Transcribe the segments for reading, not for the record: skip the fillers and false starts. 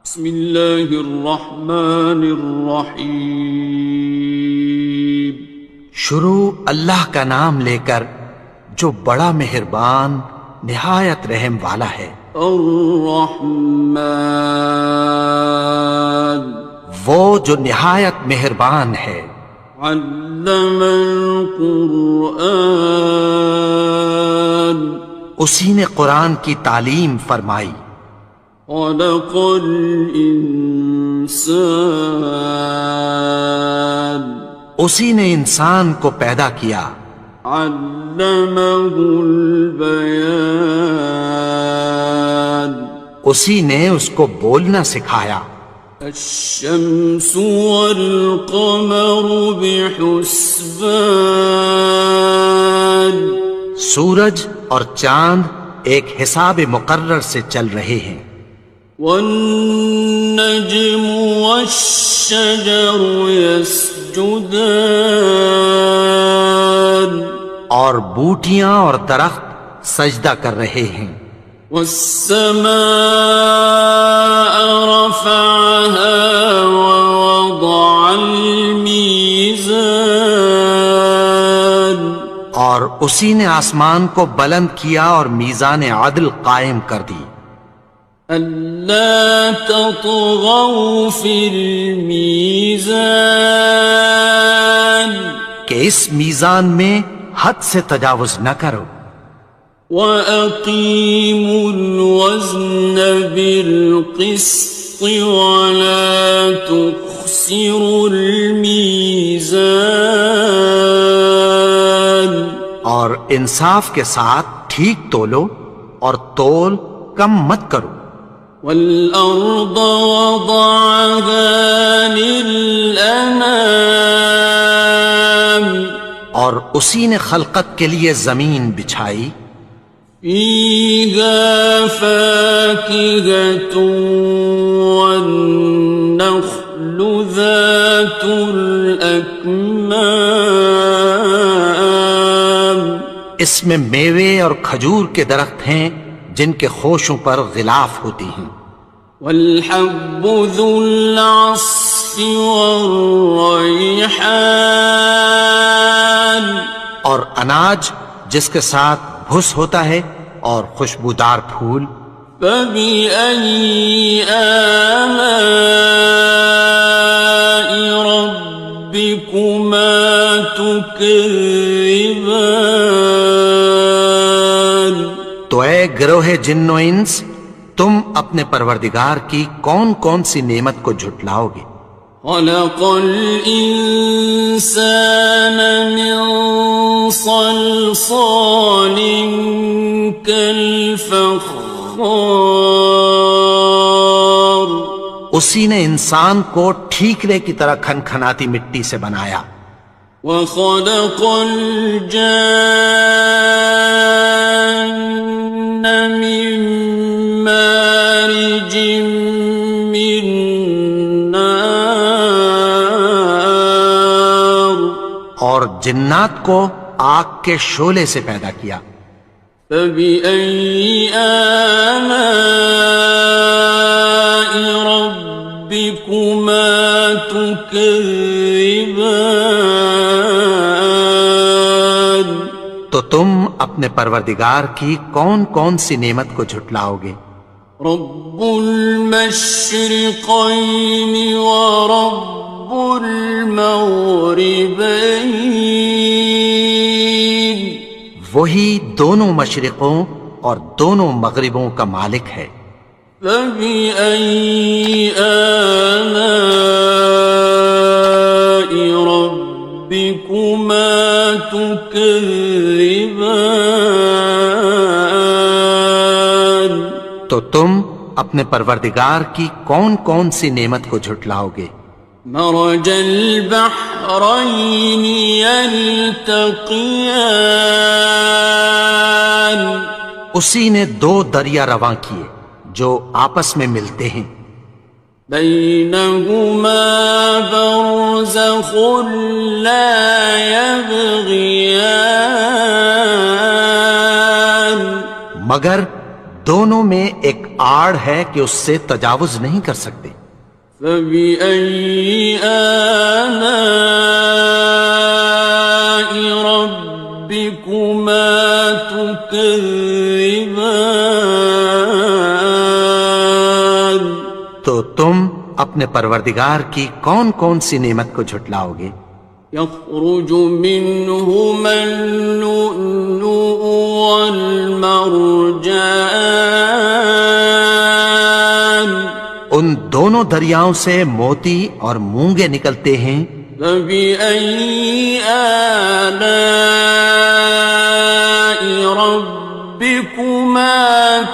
بسم اللہ الرحمن الرحیم۔ شروع اللہ کا نام لے کر جو بڑا مہربان نہایت رحم والا ہے۔ الرحمن، وہ جو نہایت مہربان ہے۔ علم القرآن، اسی نے قرآن کی تعلیم فرمائی۔ خلق الانسان، اسی نے انسان کو پیدا کیا۔ علمہ البیان، اسی نے اس کو بولنا سکھایا۔ الشمس والقمر بحسبان، سورج اور چاند ایک حساب مقرر سے چل رہے ہیں۔ والنجم والشجر يسجدان، اور بوٹیاں اور درخت سجدہ کر رہے ہیں۔ والسماء رفعها ووضع الميزان، اور اسی نے آسمان کو بلند کیا اور میزان عدل قائم کر دی۔ ألا تطغوا في الميزان، کہ اس میزان میں حد سے تجاوز نہ کرو۔ وَأَقِيمُوا الْوَزْنَ بِالْقِسْطِ وَلَا تُخْسِرُوا الْمِيزَانَ، اور انصاف کے ساتھ ٹھیک تولو اور تول کم مت کرو۔ وَالْأَرْضَ وَضَعَهَا لِلْأَنَامِ، اور اسی نے خلقت کے لیے زمین بچھائی۔ فِيهَا فَاكِهَةٌ وَالنَّخْلُ ذَاتُ الْأَكْمَامِ، اس میں میوے اور کھجور کے درخت ہیں جن کے خوشوں پر غلاف ہوتی ہیں۔ وَالْحَبُّ ذُو الْعَصْفِ وَالرَّيْحَانِ، اور اناج جس کے ساتھ بھس ہوتا ہے اور خوشبودار پھول۔ فَبِأَيِّ آلَاءِ رَبِّكُمَا تُكَذِّبَانِ، تو اے گروہ جن و انس، تم اپنے پروردگار کی کون کون سی نعمت کو جھٹلاؤ گے؟ خَلَقَ الْإِنسَانَ مِنْ صَلْصَالٍ كَالْفَخَّارِ، اسی نے انسان کو ٹھیکرے کی طرح کھنکھناتی مٹی سے بنایا۔ وَخَلَقَ الْجَانَّ مِن مَّارِجٍ مِّن نَّارٍ، اور جنات کو آگ کے شعلے سے پیدا کیا۔ فَبِأَيِّ آلَاءِ رَبِّكُمَا تُكَذِّبَانِ، تو تم اپنے پروردگار کی کون کون سی نعمت کو جھٹلاؤ گے؟ رب المشرقين ورب المغربين، وہی دونوں مشرقوں اور دونوں مغربوں کا مالک ہے۔ فَبِأَيِّ آلَاءِ رَبِّكُمَا تُكَذِّبَانِ، تو تم اپنے پروردگار کی کون کون سی نعمت کو جھٹلاؤ گے؟ مرج البحرين يلتقيان، اسی نے دو دریا رواں کیے جو آپس میں ملتے ہیں۔ بينهما برزخ لا يبغيان، مگر دونوں میں ایک آڑ ہے کہ اس سے تجاوز نہیں کر سکتے. فبأي آلاء ربكما تكذبان. تو تم اپنے پروردگار کی کون کون سی نعمت کو جھٹلاؤ گے؟ يخرج منهما اللؤلؤ والمرجان. ان دونوں دریاؤں سے موتی اور مونگے نکلتے ہیں. فبأي آلاء ربكما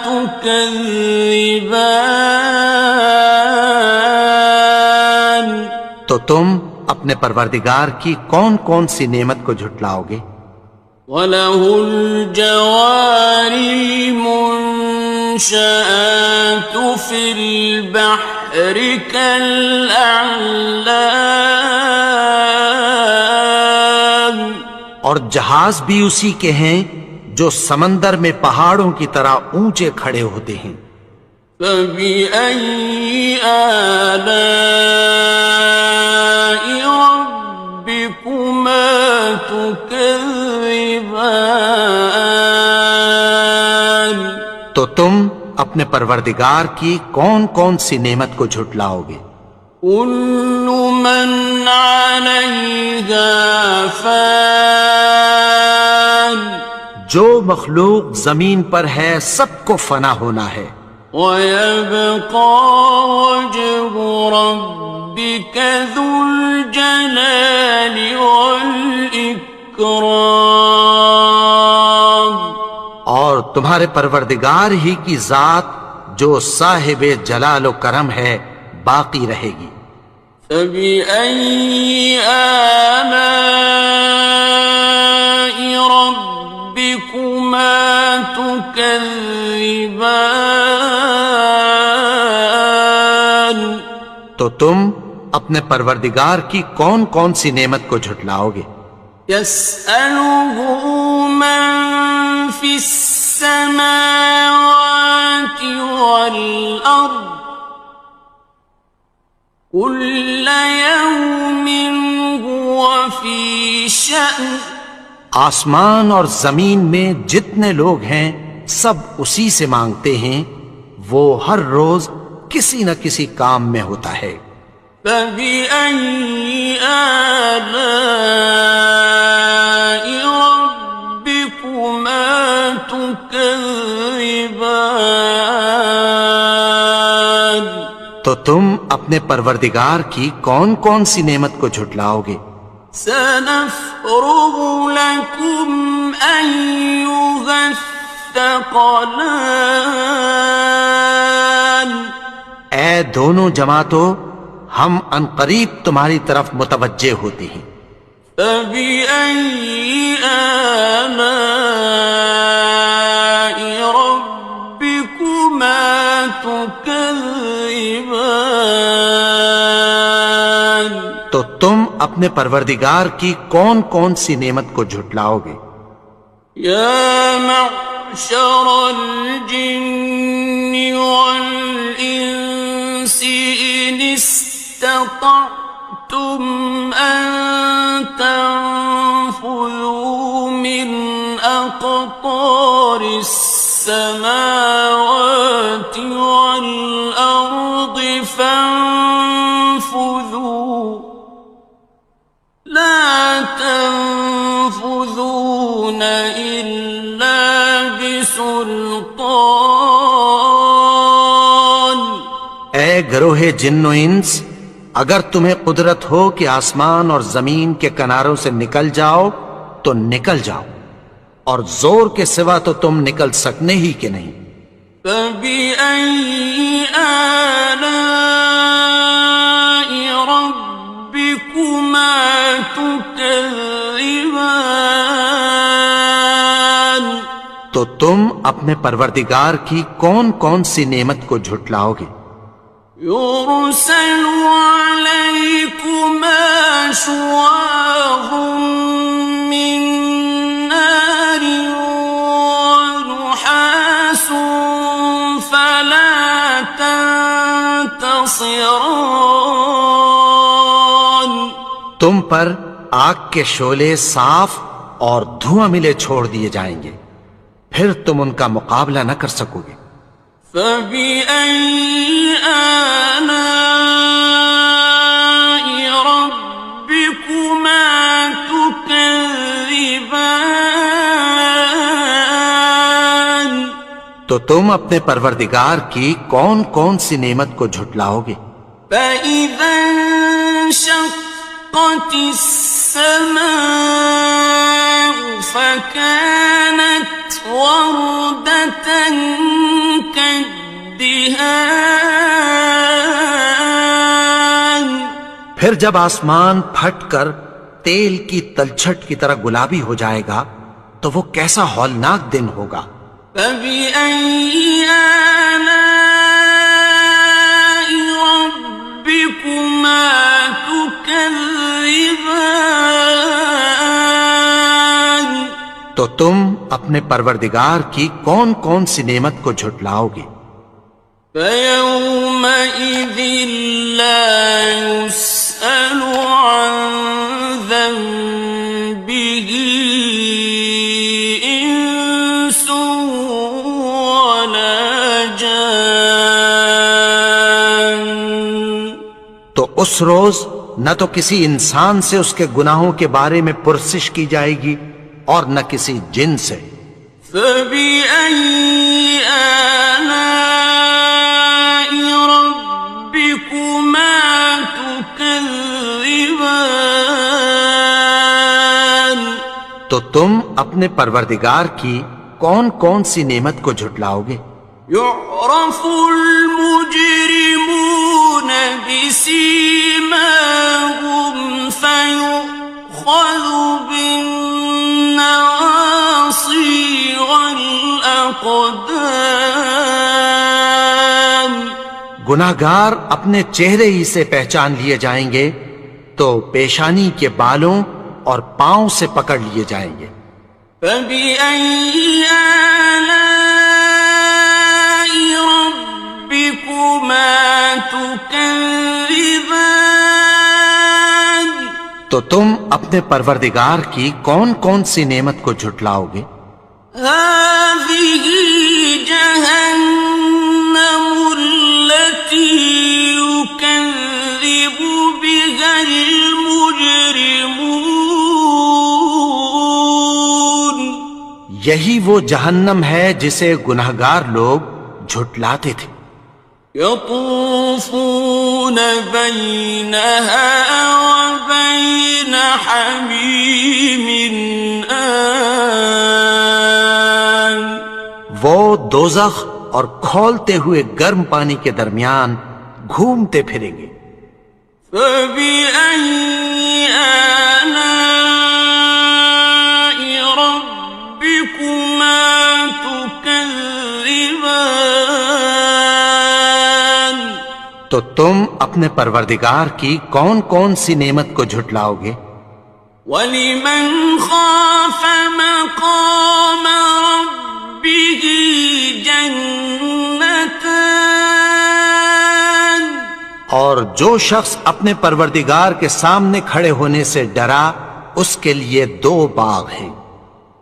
تكذبان. تو تم اپنے پروردگار کی کون کون سی نعمت کو جھٹلاؤ گے؟ وَلَهُ الْجَوَارِ الْمُنشَآتُ فِي الْبَحْرِ كَالْأَعْلَامِ. اور جہاز بھی اسی کے ہیں جو سمندر میں پہاڑوں کی طرح اونچے کھڑے ہوتے ہیں. فَبِأَيِّ آلَاءِ رَبِّكُمَا تُكَذِّبَانِ. تو تم اپنے پروردگار کی کون کون سی نعمت کو جھٹلاؤ گے؟ كُلُّ مَنْ عَلَيْهَا فَانٍ. جو مخلوق زمین پر ہے سب کو فنا ہونا ہے. وَيَبْقَى وَجْهُ رَبِّكَ ذُو الْجَلَالِ وَالْإِكْرَامِ. اور تمہارے پروردگار ہی کی ذات جو صاحب جلال و کرم ہے باقی رہے گی. فَبِأَيِّ آلَاءِ رَبِّكُمَا تُكَذِّبَانِ. تو تم اپنے پروردگار کی کون کون سی نعمت کو جھٹلاؤ گے؟ يَسْأَلُهُ مَن فِي السَّمَاوَاتِ وَالْأَرْضِ كُلَّ يَوْمٍ هُوَ فِي شَأْنٍ. آسمان اور زمین میں جتنے لوگ ہیں سب اسی سے مانگتے ہیں، وہ ہر روز کسی نہ کسی کام میں ہوتا ہے. فَبِأَيِّ آلَاءِ رَبِّكُمَا تُكَذِّبَانِ. تو تم اپنے پروردگار کی کون کون سی نعمت کو جھٹلاؤ گے؟ سَنَفْرُغُ لَكُمْ أَيُّهَ الثَّقَلَانِ. اے دونوں جماعتوں، ہم عنقریب تمہاری طرف متوجہ ہوتے ہیں. فَبِأَيِّ آلَاءِ رَبِّكُمَا تُكَذِّبَانِ. تو تم اپنے پروردگار کی کون کون سی نعمت کو جھٹلاؤ گے؟ يَا مَعْشَرَ الْجِنِّ وَالْإِنسِ إِنِ اسْتَطَعْتُمْ أَن تَنفُذُوا مِنْ أَقْطَارِ السَّمَاوَاتِ وَالْأَرْضِ فَانفُذُوا لَا تَنفُذُونَ إِلَّا بِسُلْطَانٍ. اے گروہ جن و انس، اگر تمہیں قدرت ہو کہ آسمان اور زمین کے کناروں سے نکل جاؤ تو نکل جاؤ، اور زور کے سوا تو تم نکل سکنے ہی کہ نہیں. فَبِأَيِّ آلَاءِ رَبِّكُمَا تُكَذِّبَانِ. تو تم اپنے پروردگار کی کون کون سی نعمت کو جھٹلاؤ گے؟ يُرْسَلُ عَلَيْكُمَا شُوَاظٌ مِّن نَّارٍ وَنُحَاسٌ خاصران. تم پر آگ کے شعلے صاف اور دھواں ملے چھوڑ دیے جائیں گے، پھر تم ان کا مقابلہ نہ کر سکو گے۔ فبأي آلاء ربكما تكذبان. تو تم اپنے پروردگار کی کون کون سی نعمت کو جھٹلاؤ گے؟ فإذا انشقت السماء فكانت وردة كالدهان. پھر جب آسمان پھٹ کر تیل کی تلچھٹ کی طرح گلابی ہو جائے گا تو وہ کیسا ہولناک دن ہوگا۔ فبأي آلاء ربكما تكذبان. تو تم اپنے پروردگار کی کون کون سی نعمت کو جھٹلاؤ گے؟ فيومئذ لا يسأل عن ذنبه إنس ولا جان. تو اس روز نہ تو کسی انسان سے اس کے گناہوں کے بارے میں پرسش کی جائے گی اور نہ کسی جن سے۔ فبأي آلاء ربكما تكذبان. تو تم اپنے پروردگار کی کون کون سی نعمت کو جھٹلاؤ گے؟ يعرف المجرمون بسيماهم فيؤخذ بالنواصي والأقدام. گناہگار اپنے چہرے ہی سے پہچان لیے جائیں گے تو پیشانی کے بالوں اور پاؤں سے پکڑ لیے جائیں گے۔ فبأي آلاء ربكما تكذبان. تو تم اپنے پروردگار کی کون کون سی نعمت کو جھٹلاؤ گے؟ هذه جهنم التي يكذب بها المجرمون. یہی وہ جہنم ہے جسے گناہگار لوگ جھٹلاتے تھے۔ يطوفون بينها وبين حميم آن. وہ دوزخ اور کھولتے ہوئے گرم پانی کے درمیان گھومتے پھریں گے۔ فبأي آلاء ربكما تكذبان. تو تم اپنے پروردگار کی کون کون سی نعمت کو جھٹلاؤ گے؟ وَلِمَنْ خَافَ مَقَامَ رَبِّهِ جَنَّتَانِ. اور جو شخص اپنے پروردگار کے سامنے کھڑے ہونے سے ڈرا اس کے لیے دو باغ ہیں۔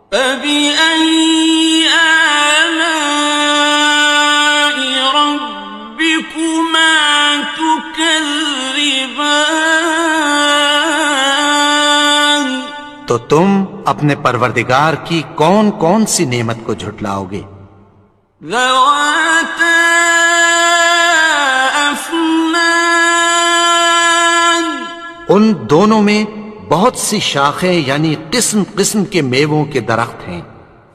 فَبِأَيِّ آلَاءِ رَبِّكُمَا تُكَذِّبَانِ. تو تم اپنے پروردگار کی کون کون سی نعمت کو جھٹلاؤ گے؟ ذَوَاتَا أَفْنَانٍ. ان دونوں میں بہت سی شاخیں یعنی قسم قسم کے میووں کے درخت ہیں۔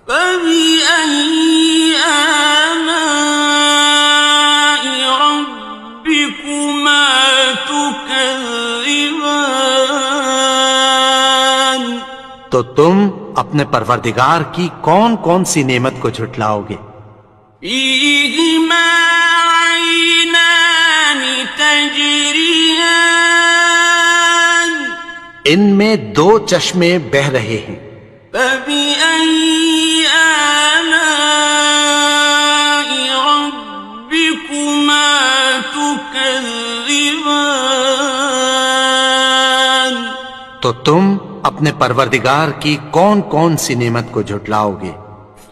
فَبِأَيِّ آلَاءِ رَبِّكُمَا تُكَذِّبَانِ. تو تم اپنے پروردگار کی کون کون سی نعمت کو جھٹلاؤ گے؟ فِيهِمَا عَيْنَانِ تَجْرِيَانِ. ان میں دو چشمے بہہ رہے ہیں۔ فَبِأَيِّ آلَاءِ رَبِّكُمَا تُكَذِّبَانِ. تكذبان تو تم اپنے پروردگار کی کون کون سی نعمت کو جھٹلاؤ گے؟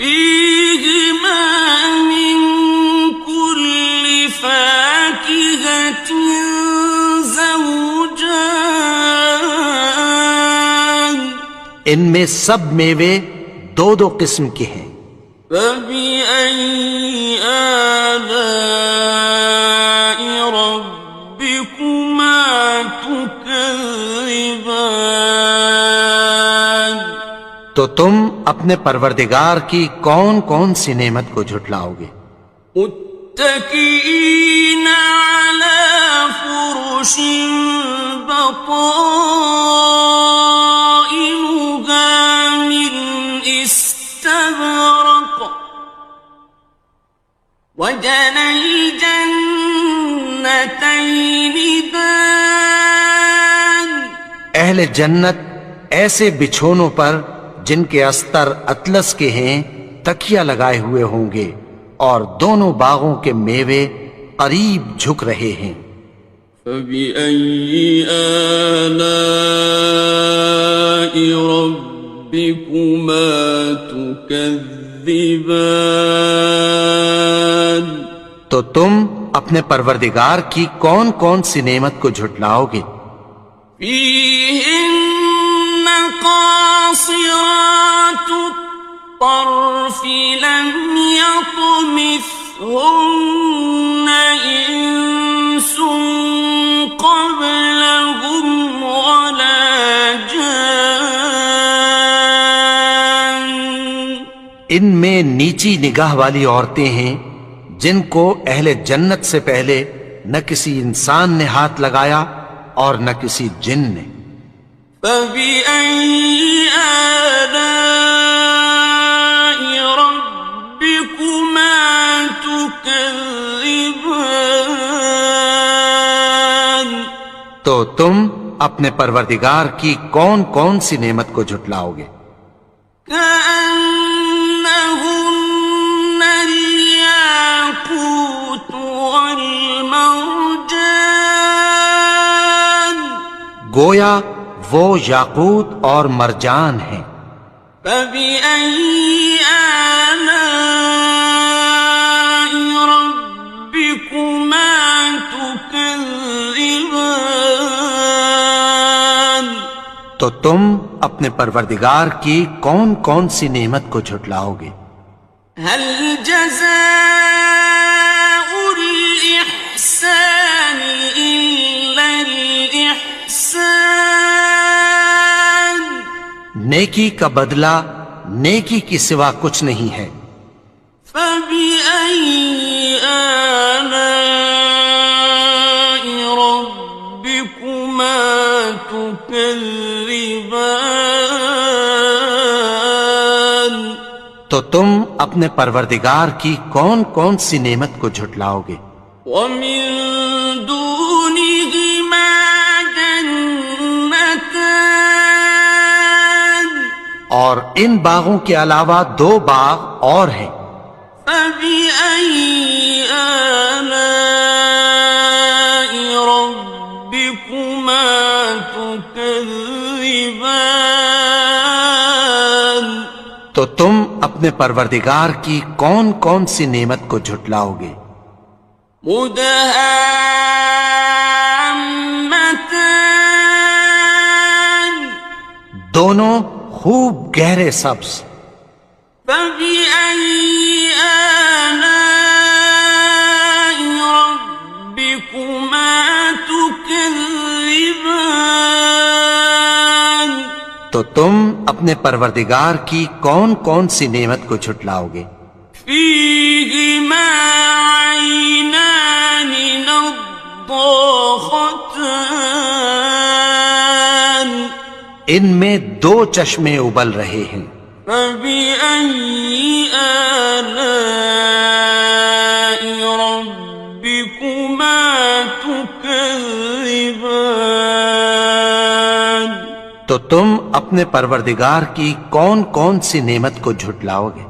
فيهما من كل فاكهة زوجان ان میں سب میوے دو دو قسم کے ہیں۔ فبأي آلاء ربكما تكذبان تو تم اپنے پروردگار کی کون کون سی نعمت کو جھٹلاؤ گے؟ متكئين على فرش بطائنها من استبرق وجنى الجنتين دان اہل جنت ایسے بچھونوں پر جن کے استر اطلس کے ہیں تکیہ لگائے ہوئے ہوں گے، اور دونوں باغوں کے میوے قریب جھک رہے ہیں۔ فبأي آلاء ربكما تكذبان تو تم اپنے پروردگار کی کون کون سی نعمت کو جھٹلاؤ گے؟ فيهن قاصرات الطرف لم يطمثهن إنس قبلهم ولا جان ان میں نیچی نگاہ والی عورتیں ہیں جن کو اہل جنت سے پہلے نہ کسی انسان نے ہاتھ لگایا اور نہ کسی جن نے۔ فبأي آلاء ربكما تكذبان تو تم اپنے پروردگار کی کون کون سی نعمت کو جھٹلاؤ گے؟ كأنهن الياقوت والمرجان گویا وہ یاقوت اور مرجان ہیں۔ فبأي آلاء ربكما تكذبان تو تم اپنے پروردگار کی کون کون سی نعمت کو جھٹلاؤ گے؟ هل جزاء الإحسان إلا الإحسان نیکی کا بدلہ نیکی کی سوا کچھ نہیں ہے۔ فبأي آلاء ربكما تكذبان تو تم اپنے پروردگار کی کون کون سی نعمت کو جھٹلاؤ گے؟ ومن دونهما جنتان اور ان باغوں کے علاوہ دو باغ اور ہیں۔ فبأي آلاء ربكما تكذبان تو تم اپنے پروردگار کی کون کون سی نعمت کو جھٹلاؤ گے؟ مدهامتان دونوں خوب گہرے سبز۔ فبأي آلاء ربكما تكذبان تو تم اپنے پروردگار کی کون کون سی نعمت کو جھٹلاؤ گے؟ فيهما عينان نضاختان ان میں دو چشمے ابل رہے ہیں۔ فبأي آلاء ربكما تكذبان تو تم اپنے پروردگار کی کون کون سی نعمت کو جھٹلاؤ گے؟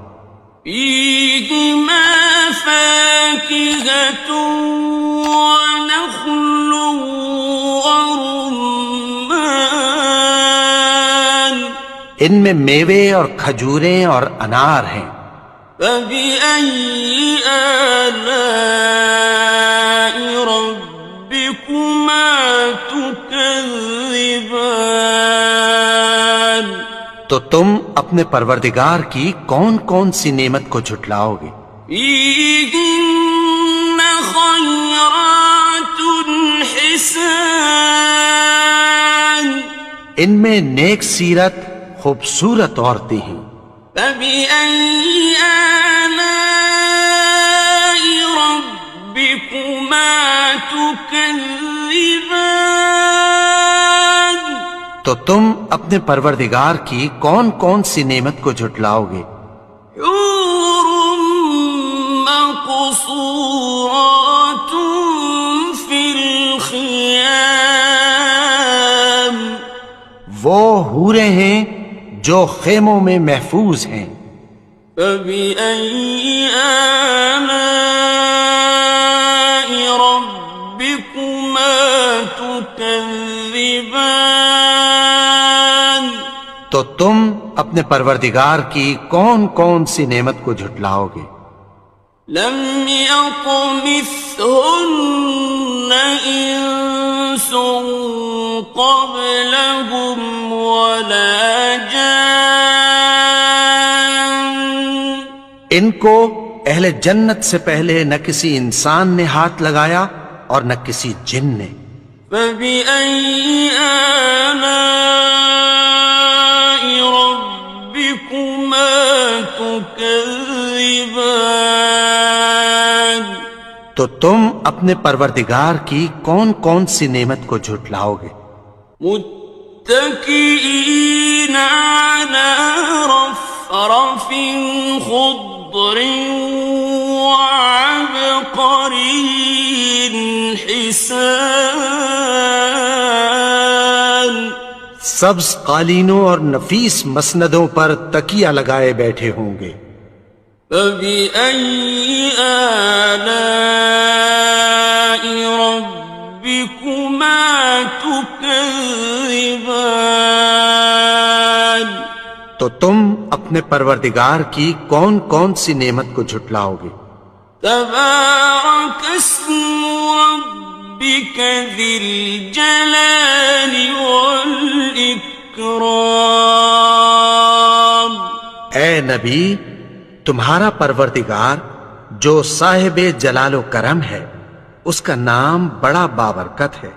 فيهما فاكهة ونخل ورمان ان میں میوے اور کھجوریں اور انار ہیں. فبأي آلاء ربكما تكذبان تو تم اپنے پروردگار کی کون کون سی نعمت کو جھٹلاؤ گے؟ فيهن خيرات حسان ان میں نیک سیرت خوبصورت عورتیں ہیں. فبأي آلاء ربكما تكذبان تو تم اپنے پروردگار کی کون کون سی نعمت کو جھٹلاؤ گے؟ حور مقصورات في الخيام وہ حوریں ہیں جو خیموں میں محفوظ ہیں. فبأي آلاء ربكما تكذبان تو تم اپنے پروردگار کی کون کون سی نعمت کو جھٹلاؤ گے؟ لم يطمثهن إنس قبلهم ولا جان ان کو اہل جنت سے پہلے نہ کسی انسان نے ہاتھ لگایا اور نہ کسی جن نے. فبأي آلاء ربكما تكذبان تو تم اپنے پروردگار کی کون کون سی نعمت کو جھٹلاؤ گے؟ متكئين على رفرف خضر وعبقري حسان سبز قالینوں اور نفیس مسندوں پر تکیہ لگائے بیٹھے ہوں گے. فبأي آلاء ربكما تكذبان تو تم اپنے پروردگار کی کون کون سی نعمت کو جھٹلاؤ گے؟ تبارك اسم ربك ذي الجلال والإكرام اے نبی، تمہارا پروردگار جو صاحب جلال و کرم ہے، اس کا نام بڑا بابرکت ہے.